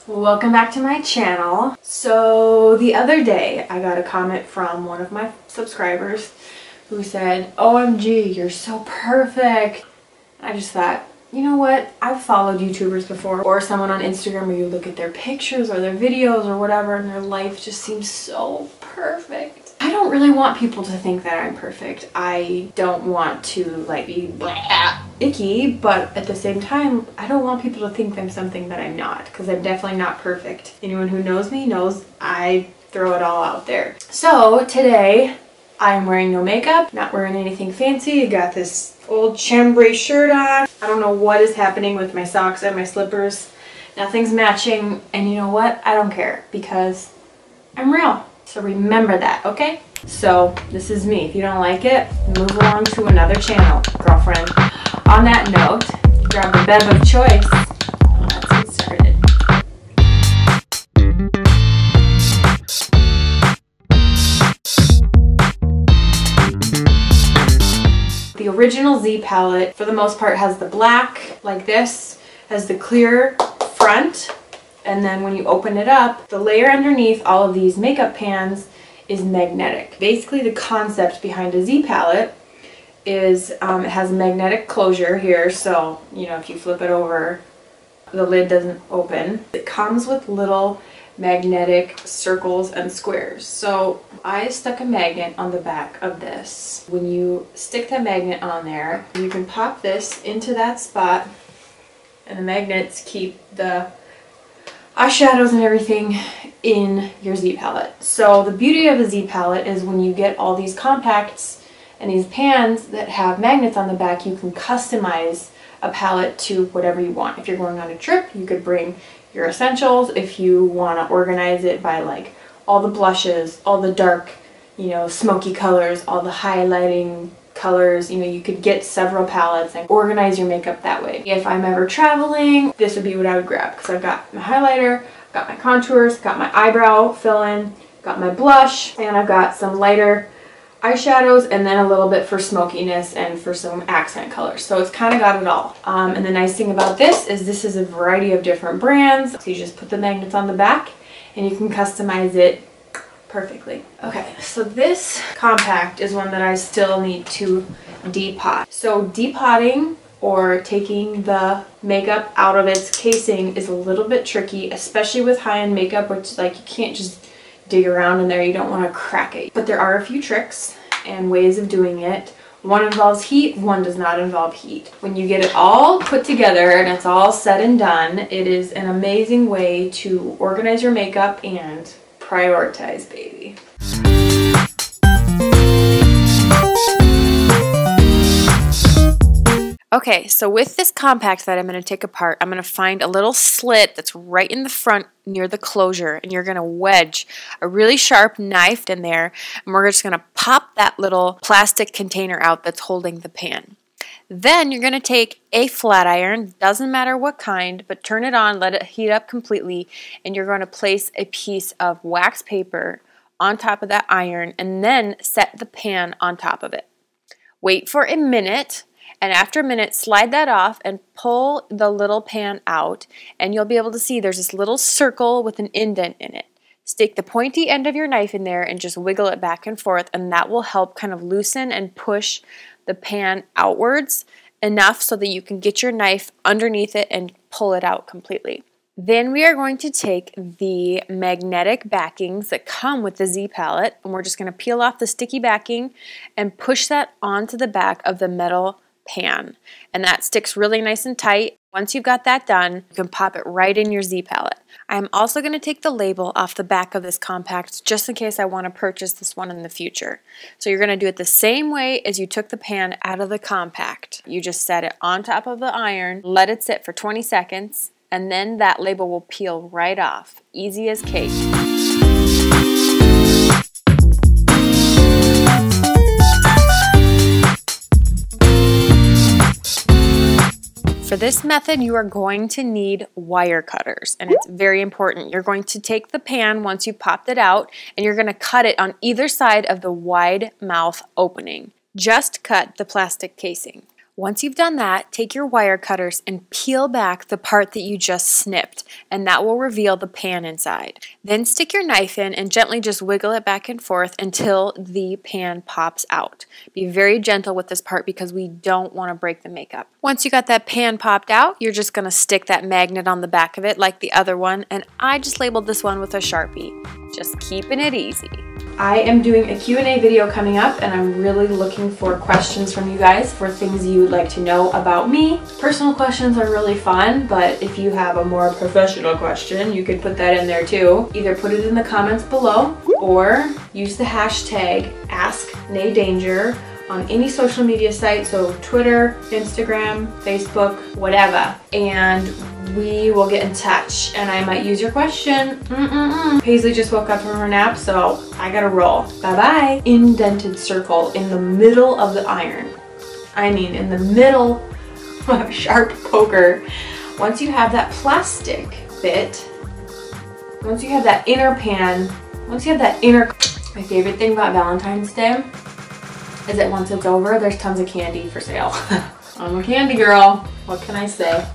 Welcome back to my channel. So the other day I got a comment from one of my subscribers who said, OMG, you're so perfect. I just thought, you know what? I've followed YouTubers before, or someone on Instagram where you look at their pictures or their videos or whatever and their life just seems so perfect. I don't really want people to think that I'm perfect. I don't want to like be icky, but at the same time, I don't want people to think I'm something that I'm not, because I'm definitely not perfect. Anyone who knows me knows I throw it all out there. So today, I'm wearing no makeup, not wearing anything fancy. I got this old chambray shirt on. I don't know what is happening with my socks and my slippers. Nothing's matching, and you know what? I don't care, because I'm real. So remember that, okay? So this is me. If you don't like it, move along to another channel, girlfriend. On that note, grab the bev of choice. Let's get started. The original Z-Pallette, for the most part, has the black, like this, has the clear front, and then when you open it up, the layer underneath all of these makeup pans is magnetic. Basically, the concept behind a Z-Pallette is it has a magnetic closure here, so you know, if you flip it over, the lid doesn't open. It comes with little magnetic circles and squares. So I stuck a magnet on the back of this. When you stick the magnet on there, you can pop this into that spot, and the magnets keep the eyeshadows and everything in your Z-Pallette. So the beauty of a Z-Pallette is when you get all these compacts and these pans that have magnets on the back, you can customize a palette to whatever you want. If you're going on a trip, you could bring your essentials. If you want to organize it by like all the blushes, all the dark, you know, smoky colors, all the highlighting colors, you know, you could get several palettes and organize your makeup that way. If I'm ever traveling, this would be what I would grab, because I've got my highlighter, got my contours, got my eyebrow fill-in, got my blush, and I've got some lighter eyeshadows, and then a little bit for smokiness and for some accent colors. So it's kind of got it all. And the nice thing about this is a variety of different brands. So you just put the magnets on the back and you can customize it perfectly. Okay, so this compact is one that I still need to depot. So depotting, or taking the makeup out of its casing, is a little bit tricky, especially with high-end makeup, which like you can't just dig around in there. You don't want to crack it. But there are a few tricks and ways of doing it. One involves heat, one does not involve heat. When you get it all put together and it's all said and done, it is an amazing way to organize your makeup and prioritize, baby. Okay, so with this compact that I'm going to take apart, I'm going to find a little slit that's right in the front near the closure, and you're going to wedge a really sharp knife in there, and we're just going to pop that little plastic container out that's holding the pan. Then you're going to take a flat iron, doesn't matter what kind, but turn it on, let it heat up completely, and you're going to place a piece of wax paper on top of that iron, and then set the pan on top of it. Wait for a minute. And after a minute, slide that off and pull the little pan out, and you'll be able to see there's this little circle with an indent in it. Stick the pointy end of your knife in there and just wiggle it back and forth, and that will help kind of loosen and push the pan outwards enough so that you can get your knife underneath it and pull it out completely. Then we are going to take the magnetic backings that come with the Z-Pallette, and we're just going to peel off the sticky backing and push that onto the back of the metal pan, and that sticks really nice and tight. Once you've got that done, you can pop it right in your Z-Pallette. I'm also going to take the label off the back of this compact just in case I want to purchase this one in the future. So you're going to do it the same way as you took the pan out of the compact. You just set it on top of the iron, let it sit for 20 seconds, and then that label will peel right off. Easy as cake. For this method, you are going to need wire cutters, and it's very important. You're going to take the pan once you popped it out, and you're going to cut it on either side of the wide mouth opening. Just cut the plastic casing. Once you've done that, take your wire cutters and peel back the part that you just snipped, and that will reveal the pan inside. Then stick your knife in and gently just wiggle it back and forth until the pan pops out. Be very gentle with this part because we don't want to break the makeup. Once you got that pan popped out, you're just going to stick that magnet on the back of it like the other one, and I just labeled this one with a Sharpie. Just keeping it easy. I am doing a Q&A video coming up, and I'm really looking for questions from you guys for things you would like to know about me. Personal questions are really fun, but if you have a more professional question, you could put that in there too. Either put it in the comments below or use the hashtag AskNayDanger on any social media site, so Twitter, Instagram, Facebook, whatever, and we will get in touch and I might use your question. Paisley just woke up from her nap, so I gotta roll. Bye-bye. Indented circle in the middle of the iron. I mean, in the middle of a sharp poker. Once you have that plastic bit, once you have that inner pan, once you have that inner... My favorite thing about Valentine's Day is that once it's over, there's tons of candy for sale. I'm a candy girl. What can I say?